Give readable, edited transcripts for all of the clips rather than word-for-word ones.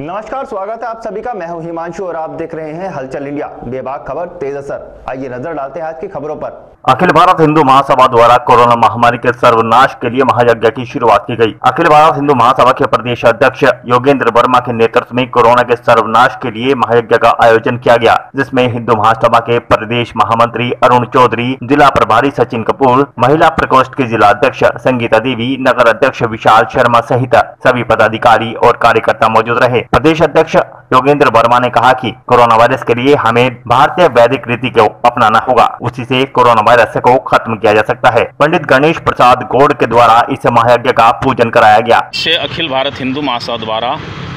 नमस्कार, स्वागत है आप सभी का। मैं हूं हिमांशु और आप देख रहे हैं हलचल इंडिया, बेबाक खबर तेज असर। आइए नजर डालते हैं आज की खबरों पर। अखिल भारत हिंदू महासभा द्वारा कोरोना महामारी के सर्वनाश के लिए महायज्ञ की शुरुआत की गई। अखिल भारत हिंदू महासभा के प्रदेश अध्यक्ष योगेंद्र वर्मा के नेतृत्व में कोरोना के सर्वनाश के लिए महायज्ञ का आयोजन किया गया, जिसमें हिंदू महासभा के प्रदेश महामंत्री अरुण चौधरी, जिला प्रभारी सचिन कपूर, महिला प्रकोष्ठ के जिला अध्यक्ष संगीता देवी, नगर अध्यक्ष विशाल शर्मा सहित सभी पदाधिकारी और कार्यकर्ता मौजूद रहे। प्रदेश अध्यक्ष योगेंद्र वर्मा ने कहा कि कोरोना वायरस के लिए हमें भारतीय वैदिक रीति को अपनाना होगा, उसी से कोरोना वायरस को खत्म किया जा सकता है। पंडित गणेश प्रसाद गौड़ के द्वारा इस महायज्ञ का पूजन कराया गया। से अखिल भारत हिंदू महासभा द्वारा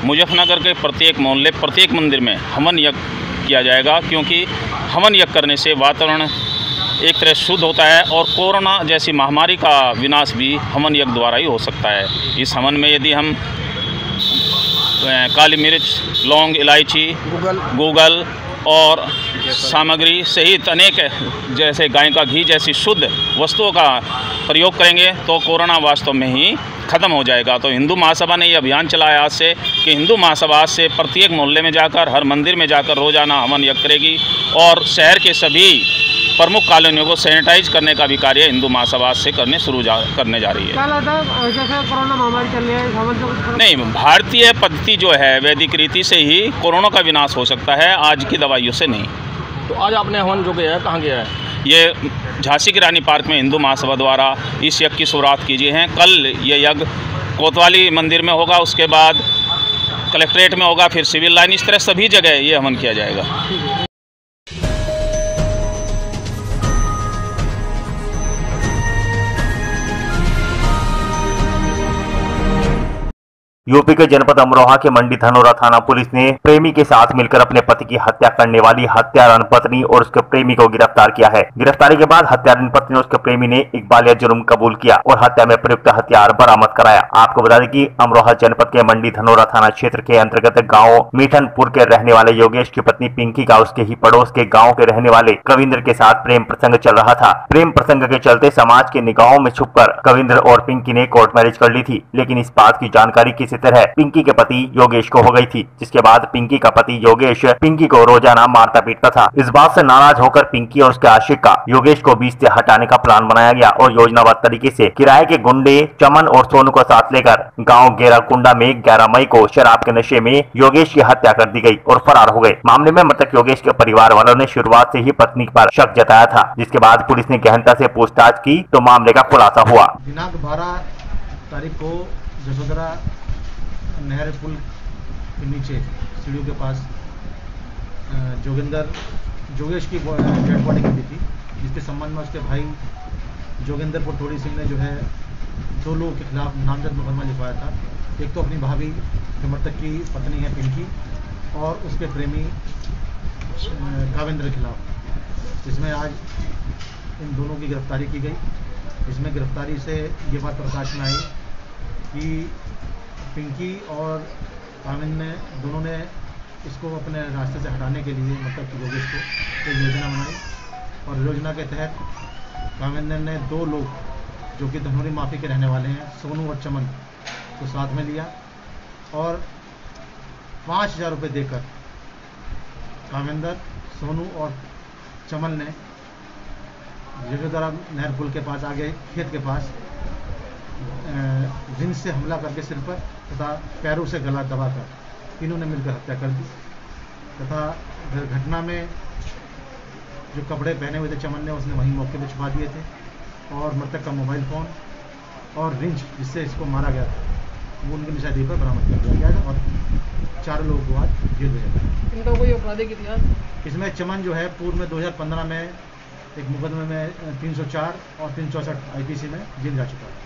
मुजफ्फरनगर के प्रत्येक मोहल्ले, प्रत्येक मंदिर में हवन यज्ञ किया जाएगा, क्योंकि हवन यज्ञ करने से वातावरण एक तरह शुद्ध होता है और कोरोना जैसी महामारी का विनाश भी हवन यज्ञ द्वारा ही हो सकता है। इस हवन में यदि हम काली मिर्च, लौंग, इलायची, गूगल और सामग्री सहित अनेक जैसे गाय का घी जैसी शुद्ध वस्तुओं का प्रयोग करेंगे तो कोरोना वास्तव में ही खत्म हो जाएगा। तो हिंदू महासभा ने ये अभियान चलाया आज से कि हिंदू महासभा आज से प्रत्येक मोहल्ले में जाकर, हर मंदिर में जाकर रोजाना हवन यज्ञ करेगी और शहर के सभी प्रमुख कॉलोनियों को सैनिटाइज करने का भी कार्य हिंदू महासभा से करने जा रही है। क्या लगता है जैसे कोरोना महामारी चल रही है, नहीं, भारतीय पद्धति जो है वैदिक रीति से ही कोरोना का विनाश हो सकता है, आज की दवाइयों से नहीं। तो आज आपने हवन जो गया है कहाँ गया है? ये झांसी की रानी पार्क में हिंदू महासभा द्वारा इस यज्ञ की शुरुआत कीजिए हैं। कल ये यज्ञ कोतवाली मंदिर में होगा, उसके बाद कलेक्ट्रेट में होगा, फिर सिविल लाइन, इस तरह सभी जगह ये हवन किया जाएगा। यूपी के जनपद अमरोहा के मंडी धनोरा थाना पुलिस ने प्रेमी के साथ मिलकर अपने पति की हत्या करने वाली हत्यारन पत्नी और उसके प्रेमी को गिरफ्तार किया है। गिरफ्तारी के बाद हत्यारन पत्नी और उसके प्रेमी ने इकबालिया जुर्म कबूल किया और हत्या में प्रयुक्त हथियार बरामद कराया। आपको बता दें कि अमरोहा जनपद के मंडी धनोरा थाना क्षेत्र के अंतर्गत गाँव मीठनपुर के रहने वाले योगेश की पत्नी पिंकी का उसके ही पड़ोस के गाँव के रहने वाले कविंद्र के साथ प्रेम प्रसंग चल रहा था। प्रेम प्रसंग के चलते समाज के निगाहों में छुपकर कविंद्र और पिंकी ने कोर्ट मैरिज कर ली थी, लेकिन इस बात की जानकारी किसी तरह पिंकी के पति योगेश को हो गई थी, जिसके बाद पिंकी का पति योगेश पिंकी को रोजाना मारता पीटता था। इस बात से नाराज होकर पिंकी और उसके आशिक का योगेश को बीच से हटाने का प्लान बनाया गया और योजनाबद्ध तरीके से किराए के गुंडे चमन और सोनू को साथ लेकर गांव गेराकुंडा में 11 मई को शराब के नशे में योगेश की हत्या कर दी गई और फरार हो गए। मामले में मृतक योगेश के परिवार वालों ने शुरुआत से ही पत्नी पर शक जताया था, जिसके बाद पुलिस ने गहनता से पूछताछ की तो मामले का खुलासा हुआ। दिनांक 12 तारीख को जसोदरा नहर पुल के नीचे सीढ़ियों के पास जोगेश की डेड बॉडी मिली थी, जिसके संबंध में उसके भाई जोगेंद्र पुरथोड़ी सिंह ने जो है 2 लोगों के खिलाफ नामजद मुकदमा लिखवाया था। एक तो अपनी भाभी जो मृतक की पत्नी है पिंकी और उसके प्रेमी कावेंद्र के खिलाफ, जिसमें आज इन दोनों की गिरफ्तारी की गई। इसमें गिरफ्तारी से ये बात प्रकाश में आई कि पिंकी और काविंद्र ने दोनों ने इसको अपने रास्ते से हटाने के लिए मतलब योगेश को एक योजना बनाई और योजना के तहत काविंद्र ने 2 लोग जो कि धनोरी माफी के रहने वाले हैं, सोनू और चमन को साथ में लिया और 5000 रुपये देकर काविंद्र, सोनू और चमन ने जसोदरा नहर पुल के पास आगे खेत के पास जिन से हमला करके सिर पर तथा पैरों से गला दबाकर तीनों ने मिलकर हत्या कर दी तथा घटना में जो कपड़े पहने हुए थे चमन ने, उसने वहीं मौके पर छुपा दिए थे और मृतक का मोबाइल फ़ोन और रिंच जिससे इसको मारा गया था वो उनकी निशानी पर बरामद कर दिया गया और 4 लोगों को आज जेल भेजा गया। इनका कोई आपराधिक इतिहास? इसमें चमन जो है पूर्व में 2015 में एक मुकदमे में 304 और 364 IPC में जेल जा चुका है।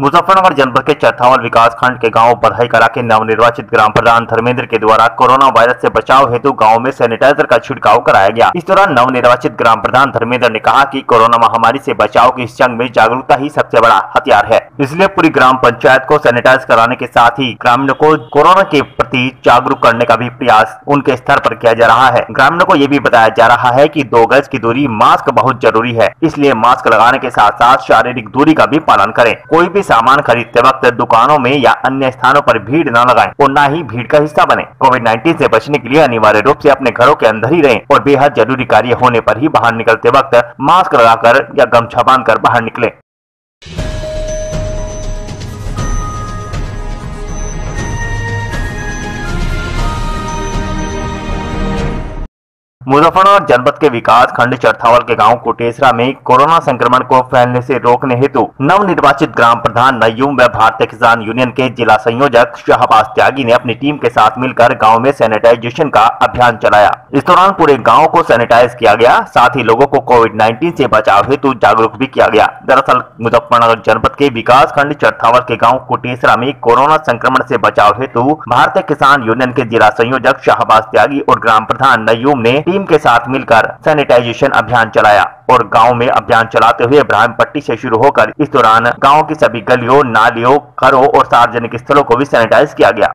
मुजफ्फरनगर जनपद के चरथावल विकास खंड के गांव बधाई कला के नवनिर्वाचित ग्राम प्रधान धर्मेंद्र के द्वारा कोरोना वायरस से बचाव हेतु गांव में सैनिटाइजर का छिड़काव कराया गया। इस दौरान नवनिर्वाचित ग्राम प्रधान धर्मेंद्र ने कहा कि कोरोना महामारी से बचाव की इस जंग में जागरूकता ही सबसे बड़ा हथियार है, इसलिए पूरी ग्राम पंचायत को सैनिटाइज कराने के साथ ही ग्रामीणों को कोरोना के प्रति जागरूक करने का भी प्रयास उनके स्तर पर किया जा रहा है। ग्रामीणों को ये भी बताया जा रहा है कि 2 गज की दूरी, मास्क बहुत जरूरी है, इसलिए मास्क लगाने के साथ साथ शारीरिक दूरी का भी पालन करें। कोई भी सामान खरीदते वक्त दुकानों में या अन्य स्थानों पर भीड़ न लगाएं और न ही भीड़ का हिस्सा बने। कोविड-19 से बचने के लिए अनिवार्य रूप से अपने घरों के अंदर ही रहें और बेहद जरूरी कार्य होने पर ही बाहर निकलते वक्त मास्क लगाकर या गमछा बांधकर बाहर निकलें। मुजफ्फरनगर जनपद के विकास खंड चरथावल के गांव कोटेसरा में कोरोना संक्रमण को फैलने से रोकने हेतु नवनिर्वाचित ग्राम प्रधान नयूम व भारतीय किसान यूनियन के जिला संयोजक शाहबाज त्यागी ने अपनी टीम के साथ मिलकर गांव में सैनिटाइजेशन का अभियान चलाया। इस दौरान पूरे गांव को सैनिटाइज किया गया, साथ ही लोगों को कोविड-19 से बचाव हेतु जागरूक भी किया गया। दरअसल मुजफ्फरनगर जनपद के विकास खंड चरथावल के गाँव कोटेसरा में कोरोना संक्रमण से बचाव हेतु भारतीय किसान यूनियन के जिला संयोजक शाहबाज त्यागी और ग्राम प्रधान नयूम ने टीम के साथ मिलकर सैनिटाइजेशन अभियान चलाया और गांव में अभियान चलाते हुए इब्राहिम पट्टी से शुरू होकर इस दौरान गांव की सभी गलियों, नालियों, घरों और सार्वजनिक स्थलों को भी सैनिटाइज किया गया।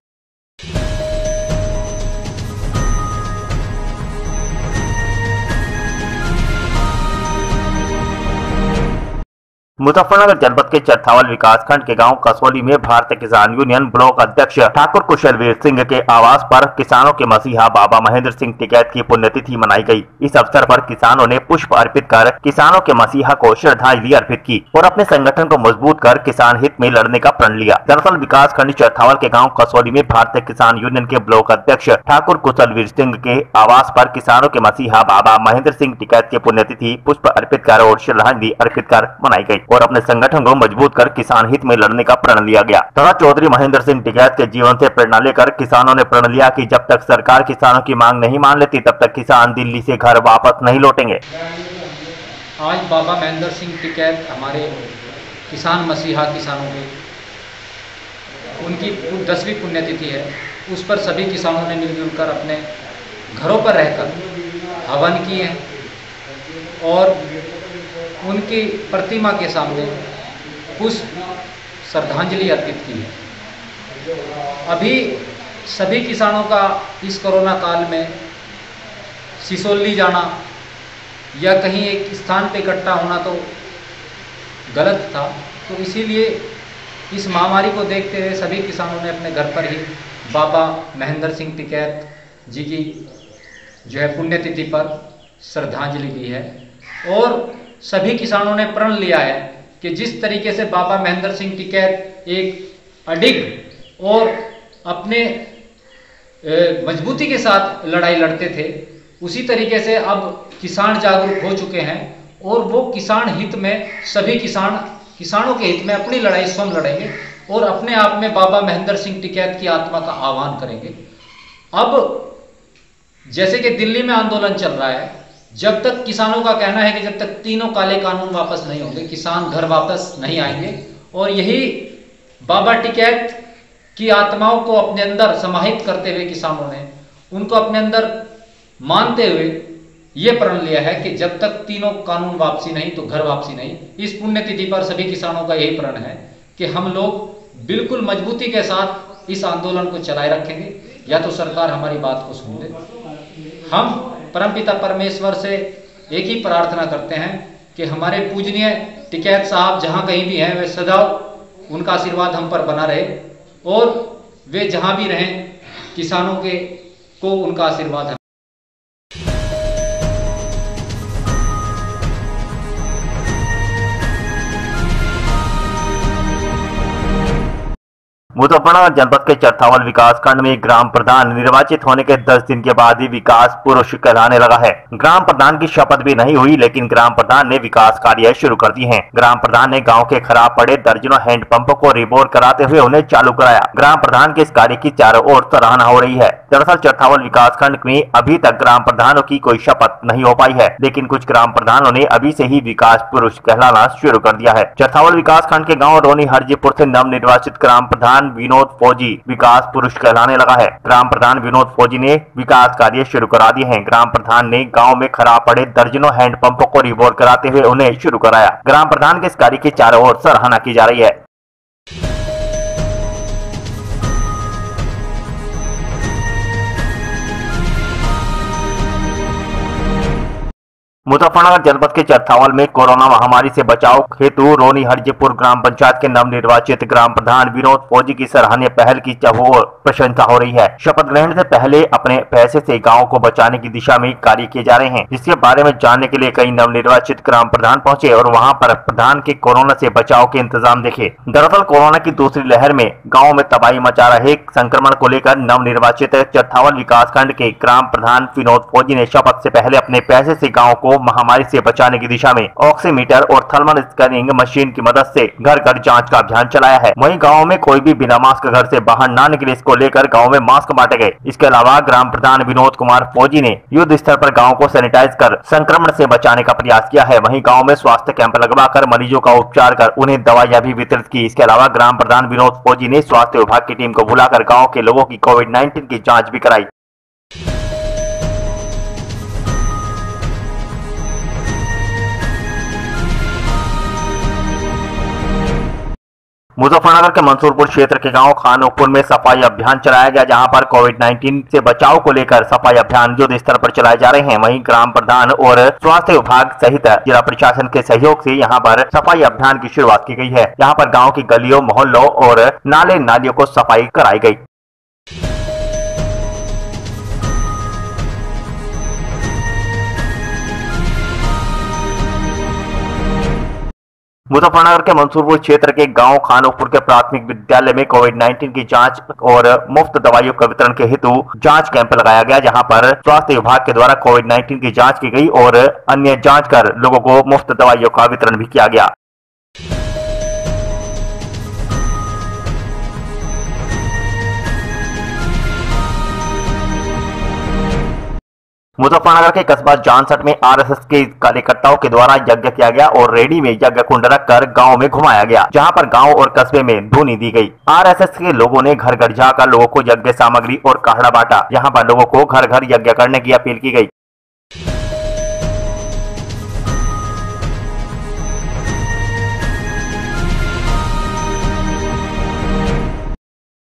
मुजफ्फरनगर जनपद के चरथावल विकास खंड के गांव कसौली में भारतीय किसान यूनियन ब्लॉक अध्यक्ष ठाकुर कुशलवीर सिंह के आवास पर किसानों के मसीहा बाबा महेंद्र सिंह टिकैत की पुण्यतिथि मनाई गई। इस अवसर पर किसानों ने पुष्प अर्पित कर किसानों के मसीहा को श्रद्धांजलि अर्पित की और अपने संगठन को मजबूत कर किसान हित में लड़ने का प्रण लिया। दरअसल विकास खंड चरथावल के गाँव कसौली में भारतीय किसान यूनियन के ब्लॉक अध्यक्ष ठाकुर कुशलवीर सिंह के आवास पर किसानों के मसीहा बाबा महेंद्र सिंह टिकैत की पुण्यतिथि पुष्प अर्पित कर और श्रद्धांजलि अर्पित कर मनाई गई और अपने संगठन को मजबूत कर किसान हित में लड़ने का प्रण लिया गया तथा चौधरी महेंद्र सिंह टिकैत के जीवन से प्रेरणा लेकर किसानों ने प्रण लिया कि जब तक सरकार किसानों की मांग नहीं मान लेती तब तक किसान दिल्ली से घर वापस नहीं लौटेंगे। आज बाबा महेंद्र सिंह टिकैत हमारे किसान मसीहा किसानों के उनकी 10वीं पुण्यतिथि है। उस पर सभी किसानों ने मिलजुल कर अपने घरों पर रहकर हवन किए हैं और उनकी प्रतिमा के सामने पुष्प श्रद्धांजलि अर्पित की है। अभी सभी किसानों का इस कोरोना काल में सिसोली जाना या कहीं एक स्थान पे इकट्ठा होना तो गलत था, तो इसीलिए इस महामारी को देखते हुए सभी किसानों ने अपने घर पर ही बाबा महेंद्र सिंह टिकैत जी की जो है पुण्यतिथि पर श्रद्धांजलि दी है और सभी किसानों ने प्रण लिया है कि जिस तरीके से बाबा महेंद्र सिंह टिकैत एक अडिग और अपने मजबूती के साथ लड़ाई लड़ते थे, उसी तरीके से अब किसान जागरूक हो चुके हैं और वो किसान हित में सभी किसानों के हित में अपनी लड़ाई स्वयं लड़ेंगे और अपने आप में बाबा महेंद्र सिंह टिकैत की आत्मा का आह्वान करेंगे। अब जैसे कि दिल्ली में आंदोलन चल रहा है, जब तक किसानों का कहना है कि जब तक तीनों काले कानून वापस नहीं होंगे किसान घर वापस नहीं आएंगे और यही बाबा टिकैत की आत्माओं को अपने अंदर समाहित करते हुए किसानों ने उनको अपने अंदर मानते हुए ये प्रण लिया है कि जब तक तीनों कानून वापसी नहीं तो घर वापसी नहीं। इस पुण्यतिथि पर सभी किसानों का यही प्रण है कि हम लोग बिल्कुल मजबूती के साथ इस आंदोलन को चलाए रखेंगे, या तो सरकार हमारी बात को सुन ले। हम परमपिता परमेश्वर से एक ही प्रार्थना करते हैं कि हमारे पूजनीय टिकैत साहब जहां कहीं भी हैं वे सदैव उनका आशीर्वाद हम पर बना रहे और वे जहां भी रहें किसानों को उनका आशीर्वाद है। मुजफ्फरनगर जनपद के चरथावल विकास खंड में ग्राम प्रधान निर्वाचित होने के 10 दिन के बाद ही विकास पुरुष कहलाने लगा है। ग्राम प्रधान की शपथ भी नहीं हुई, लेकिन ग्राम प्रधान ने विकास कार्य शुरू कर दिए हैं। ग्राम प्रधान ने गांव के खराब पड़े दर्जनों हैंडपंपों को रिबोर कराते हुए उन्हें चालू कराया। ग्राम प्रधान के इस कार्य की चारों ओर सराहना हो रही है। दरअसल चरथावल विकास खंड में अभी तक ग्राम प्रधानों की कोई शपथ नहीं हो पाई है, लेकिन कुछ ग्राम प्रधानों ने अभी से ही विकास पुरुष कहलाना शुरू कर दिया है। चरथावल विकास खंड के गाँव रोनी हरजीपुर से नव निर्वाचित ग्राम प्रधान विनोद फौजी विकास पुरुष कहलाने लगा है। ग्राम प्रधान विनोद फौजी ने विकास कार्य शुरू करा दिए हैं। ग्राम प्रधान ने गांव में खराब पड़े दर्जनों हैंडपंपों को रिबोर कराते हुए उन्हें शुरू कराया। ग्राम प्रधान के इस कार्य की चारों ओर सराहना की जा रही है। मुजफ्फरनगर जनपद के चरथावल में कोरोना महामारी से बचाव हेतु रोनी हरजीपुर ग्राम पंचायत के नवनिर्वाचित ग्राम प्रधान विनोद फौजी की सराहनीय पहल की चहुओर प्रशंसा हो रही है। शपथ ग्रहण से पहले अपने पैसे से गांव को बचाने की दिशा में कार्य किए जा रहे हैं, जिसके बारे में जानने के लिए कई नवनिर्वाचित ग्राम प्रधान पहुंचे और वहां पर प्रधान के कोरोना से बचाव के इंतजाम देखे। दरअसल कोरोना की दूसरी लहर में गाँव में तबाही मचा रहे संक्रमण को लेकर नवनिर्वाचित चरथावल विकास खंड के ग्राम प्रधान विनोद फौजी ने शपथ से पहले अपने पैसे से गाँव को महामारी से बचाने की दिशा में ऑक्सीमीटर और थर्मल स्कैनिंग मशीन की मदद से घर घर जांच का अभियान चलाया है। वहीं गांव में कोई भी बिना मास्क घर से बाहर न निकले, इसको लेकर गांव में मास्क बांटे गए। इसके अलावा ग्राम प्रधान विनोद कुमार फौजी ने युद्ध स्तर पर गांव को सैनिटाइज कर संक्रमण से बचाने का प्रयास किया है। वहीं गाँव में स्वास्थ्य कैंप लगवाकर मरीजों का उपचार कर उन्हें दवाइयां भी वितरित की। इसके अलावा ग्राम प्रधान विनोद फौजी ने स्वास्थ्य विभाग की टीम को बुलाकर गाँव के लोगों की कोविड-19 की जाँच भी कराई। मुजफ्फरनगर के मंसूरपुर क्षेत्र के गांव खानोपुर में सफाई अभियान चलाया गया, जहां पर कोविड-19 से बचाव को लेकर सफाई अभियान युद्ध स्तर पर चलाए जा रहे हैं। वहीं ग्राम प्रधान और स्वास्थ्य विभाग सहित जिला प्रशासन के सहयोग से यहां पर सफाई अभियान की शुरुआत की गई है। यहां पर गाँव की गलियों, मोहल्लों और नाले नालियों को सफाई कराई गई। मुजफ्फरनगर के मंसूरपुर क्षेत्र के गांव खानोपुर के प्राथमिक विद्यालय में कोविड-19 की जांच और मुफ्त दवाइयों का वितरण के हेतु जांच कैंप लगाया गया, जहां पर स्वास्थ्य विभाग के द्वारा कोविड-19 की जांच की गई और अन्य जांच कर लोगों को मुफ्त दवाइयों का वितरण भी किया गया। मुजफ्फरनगर के कस्बा जानसठ में आरएसएस के कार्यकर्ताओं के द्वारा यज्ञ किया गया और रेडी में यज्ञ कुंड रखकर गांव में घुमाया गया, जहां पर गांव और कस्बे में धुनी दी गई। आरएसएस के लोगों ने घर घर जाकर लोगों को यज्ञ सामग्री और काढ़ा बांटा, जहां पर लोगों को घर घर यज्ञ करने की अपील की गई।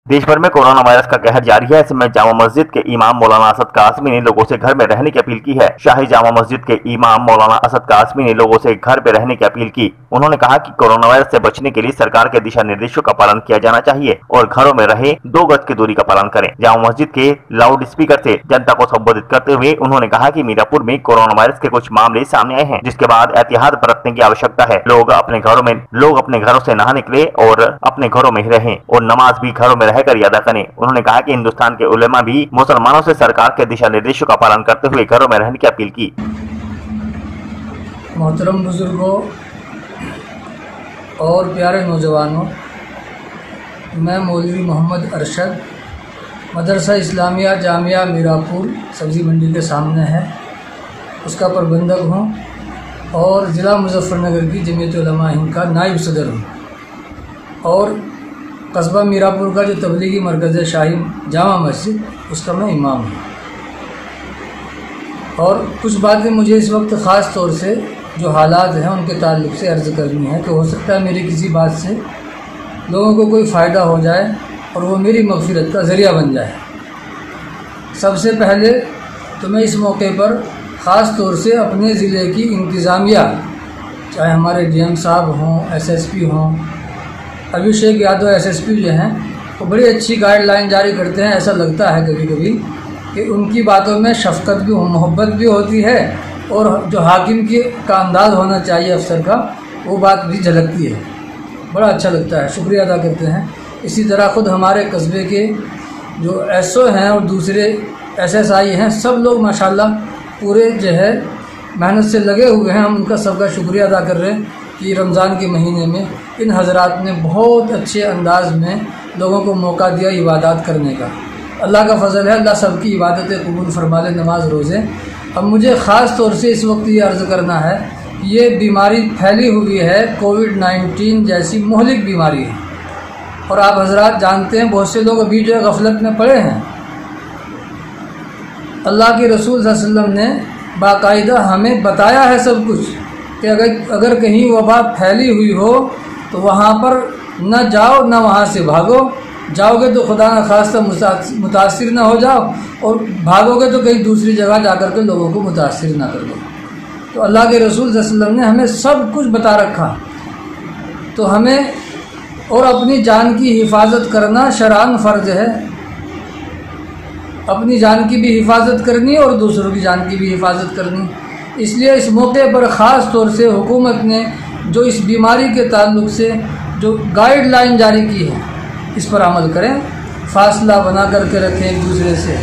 देश भर में कोरोना वायरस का कहर जारी है। ऐसे में जामा मस्जिद के इमाम मौलाना असद कासमी ने लोगों से घर में रहने की अपील की है। शाही जामा मस्जिद के इमाम मौलाना असद कासमी ने लोगों से घर में रहने की अपील की। उन्होंने कहा कि कोरोना वायरस से बचने के लिए सरकार के दिशा निर्देशों का पालन किया जाना चाहिए और घरों में रहे 2 गज की दूरी का पालन करें। जामा मस्जिद के लाउड स्पीकर से जनता को संबोधित करते हुए उन्होंने कहा कि मीरापुर में कोरोना वायरस के कुछ मामले सामने आए हैं, जिसके बाद एहतियात बरतने की आवश्यकता है। लोग अपने घरों से नहा निकले और अपने घरों में ही रहें और नमाज भी घरों में रहकर अदा करें। उन्होंने कहा कि हिंदुस्तान के उलेमा भी मुसलमानों से सरकार के दिशा निर्देशों का पालन करते हुए घरों में रहने की अपील की। मोहतरम बुजुर्गों और प्यारे नौजवानों, मैं मौलवी मोहम्मद अरशद मदरसा इस्लामिया जामिया मीरापुर सब्जी मंडी के सामने है, उसका प्रबंधक हूँ और ज़िला मुजफ्फरनगर की जमीयत उलमा हिंद का नायब सदर हूँ और कस्बा मीरापुर का जो तबलीगी मरकज़ है शाही जामा मस्जिद, उसका मैं इमाम हूँ। और कुछ बातें मुझे इस वक्त ख़ास तौर से जो हालात हैं उनके ताल्लुक़ से अर्ज़ करनी है कि हो सकता है मेरी किसी बात से लोगों को कोई फ़ायदा हो जाए और वो मेरी मग़फ़िरत का ज़रिया बन जाए। सबसे पहले तो मैं इस मौके पर ख़ास तौर से अपने ज़िले की इंतज़ामिया, चाहे हमारे डीएम साहब हों, एसएसपी हों, अभिषेक यादव एसएसपी जो हैं वो बड़ी अच्छी गाइडलाइन जारी करते हैं। ऐसा लगता है कभी कभी कि उनकी बातों में शफ़क़त भी, मोहब्बत भी होती है और जो हाकिम का अंदाज़ होना चाहिए अफसर का, वो बात भी झलकती है। बड़ा अच्छा लगता है, शुक्रिया अदा करते हैं। इसी तरह खुद हमारे कस्बे के जो एसओ हैं और दूसरे एसएसआई हैं, सब लोग माशाल्लाह पूरे जो है मेहनत से लगे हुए हैं। हम उनका सबका शुक्रिया अदा कर रहे हैं कि रमज़ान के महीने में इन हजरात ने बहुत अच्छे अंदाज में लोगों को मौका दिया इबादत करने का। अल्लाह का फजल है, अल्लाह सबकी इबादतें कबूल फरमा ले, नमाज रोज़े। अब मुझे ख़ास तौर से इस वक्त ये अर्ज़ करना है, ये बीमारी फैली हुई है, कोविड-19 जैसी मुहलिक बीमारी है। और आप हजरात जानते हैं बहुत से लोग अभी जो है गफलत में पड़े हैं। अल्लाह के रसूल सल्लल्लाहु अलैहि वसल्लम ने बाकायदा हमें बताया है सब कुछ कि अगर कहीं वबा फैली हुई हो तो वहाँ पर न जाओ, न वहाँ से भागो। जाओगे तो खुदा न खास्ता मुतासिर न हो जाओ, और भागोगे तो कहीं दूसरी जगह जाकर के लोगों को मुतासिर न कर दो। तो अल्लाह के रसूल सल्लल्लाहु अलैहि वसल्लम ने हमें सब कुछ बता रखा। तो हमें और अपनी जान की हिफाजत करना शरअन फ़र्ज है। अपनी जान की भी हिफाजत करनी और दूसरों की जान की भी हिफाजत करनी। इसलिए इस मौके पर ख़ास तौर से हुकूमत ने जो इस बीमारी के ताल्लुक से जो गाइडलाइन जारी की है, इस पर अमल करें, फासला बना करके रखें एक दूसरे से।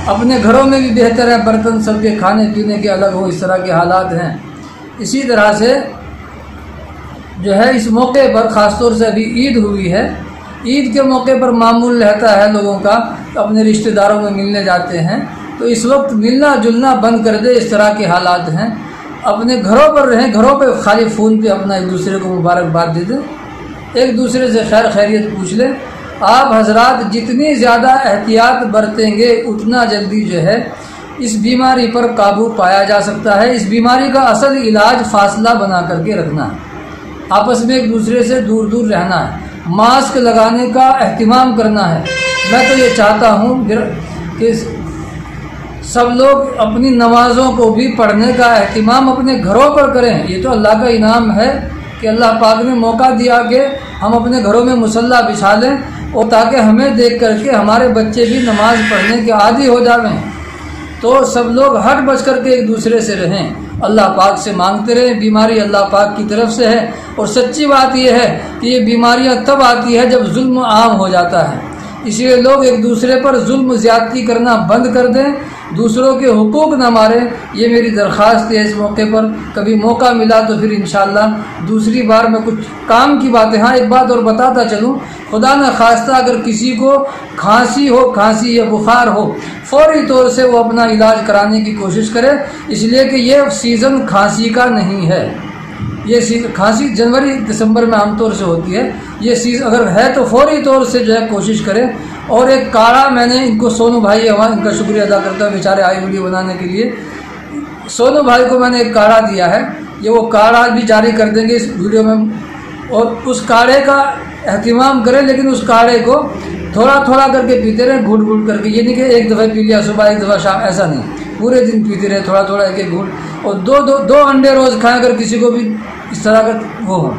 अपने घरों में भी बेहतर है, बर्तन सबके खाने पीने के अलग हो, इस तरह के हालात हैं। इसी तरह से जो है इस मौके पर ख़ास तौर से अभी ईद हुई है, ईद के मौके पर मामूल रहता है लोगों का अपने रिश्तेदारों में मिलने जाते हैं। तो इस वक्त मिलना जुलना बंद कर दे, इस तरह के हालात हैं। अपने घरों पर रहें, घरों पे खाली फ़ोन पे अपना एक दूसरे को मुबारकबाद दे दें, एक दूसरे से खैर खैरियत पूछ लें। आप हजरात जितनी ज़्यादा एहतियात बरतेंगे उतना जल्दी जो है इस बीमारी पर काबू पाया जा सकता है। इस बीमारी का असल इलाज फासला बना करके रखना है, आपस में एक दूसरे से दूर दूर रहना है, मास्क लगाने का एहतिमाम करना है। मैं तो ये चाहता हूँ कि सब लोग अपनी नमाज़ों को भी पढ़ने का एहतिमाम अपने घरों पर करें। ये तो अल्लाह का इनाम है कि अल्लाह पाक ने मौका दिया कि हम अपने घरों में मुसल्ला बिछा लें, और ताकि हमें देख करके हमारे बच्चे भी नमाज पढ़ने के आदी हो जावें। तो सब लोग हट बच करके एक दूसरे से रहें, अल्लाह पाक से मांगते रहें। बीमारी अल्लाह पाक की तरफ से है, और सच्ची बात यह है कि ये बीमारियां तब आती है जब जुल्म आम हो जाता है। इसलिए लोग एक दूसरे पर जुल्म ज्यादती करना बंद कर दें, दूसरों के हुकूक न मारें। ये मेरी दरख्वास्त है इस मौके पर। कभी मौका मिला तो फिर इंशाअल्लाह दूसरी बार मैं कुछ काम की बातें, हाँ एक बात और बताता चलूँ, खुदा न खास्ता अगर किसी को खांसी हो, खांसी या बुखार हो, फौरी तौर से वो अपना इलाज कराने की कोशिश करे, इसलिए कि ये सीज़न खांसी का नहीं है। ये खांसी जनवरी दिसंबर में आमतौर से होती है। ये सीज़न अगर है तो फौरी तौर से जो है कोशिश करें। और एक काढ़ा मैंने इनको, सोनू भाई इनका शुक्रिया अदा करता हूँ बेचारे आए वीडियो बनाने के लिए। सोनू भाई को मैंने एक काढ़ा दिया है, ये वो काढ़ा भी जारी कर देंगे इस वीडियो में, और उस काढ़े का एहतिमाम करें, लेकिन उस काढ़े को थोड़ा थोड़ा करके पीते रहे, घूट घूट करके। ये नहीं कि एक दफ़ा पी लिया सुबह, एक दफ़ा शाम, ऐसा नहीं, पूरे दिन पीते रहे थोड़ा थोड़ा एक एक घूट। और दो अंडे रोज़ खाएं, अगर किसी को भी इस तरह का वो हो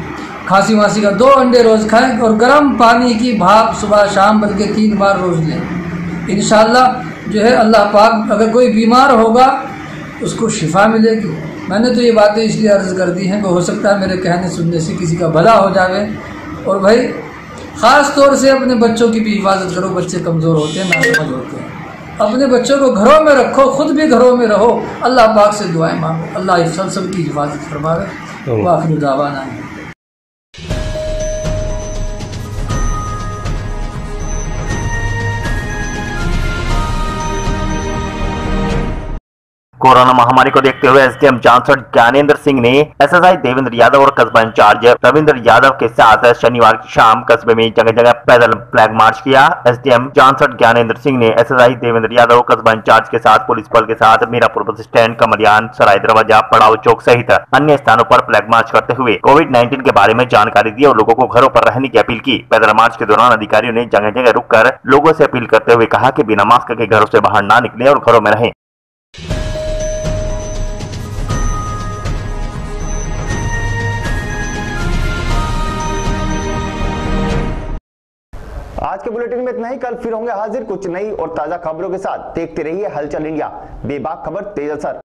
खांसी वासी का, 2 अंडे रोज़ खाएं, और गर्म पानी की भाप सुबह शाम बल्कि 3 बार रोज़ लें। इंशाअल्लाह जो है अल्लाह पाक, अगर कोई बीमार होगा उसको शिफा मिलेगी। मैंने तो ये बातें इसलिए अर्ज़ कर दी हैं कि हो सकता है मेरे कहने सुनने से किसी का भला हो जावे। और भाई ख़ास तौर से अपने बच्चों की भी हिफाजत करो, बच्चे कमज़ोर होते हैं, नासमझ होते हैं। अपने बच्चों को घरों में रखो, खुद भी घरों में रहो, अल्लाह पाक से दुआएं मांगो, अल्लाह सब की हिफाजत फरमावे। वाखिर दावाना। कोरोना महामारी को देखते हुए एसडीएम जांसड़ ज्ञानेंद्र सिंह ने एसएसआई देवेंद्र यादव और कस्बा इंचार्ज रविंद्र यादव के साथ शनिवार की शाम कस्बे में जगह जगह पैदल फ्लैग मार्च किया। एसडीएम जांसड़ ज्ञानेंद्र सिंह ने एसएसआई देवेंद्र यादव कस्बा इंचार्ज के साथ पुलिस बल के साथ मीरापुर बस स्टैंड, कमरियान, सराय दरवाजा, पड़ाव चौक सहित अन्य स्थानों पर फ्लैग मार्च करते हुए कोविड-19 के बारे में जानकारी दी और लोगों को घरों पर रहने की अपील की। पैदल मार्च के दौरान अधिकारियों ने जगह जगह रुककर लोगों से अपील करते हुए कहा कि बिना मास्क के घरों से बाहर ना निकले और घरों में रहें। आज के बुलेटिन में इतना ही। कल फिर होंगे हाजिर कुछ नई और ताजा खबरों के साथ। देखते रहिए हलचल इंडिया, बेबाक खबर तेज असर।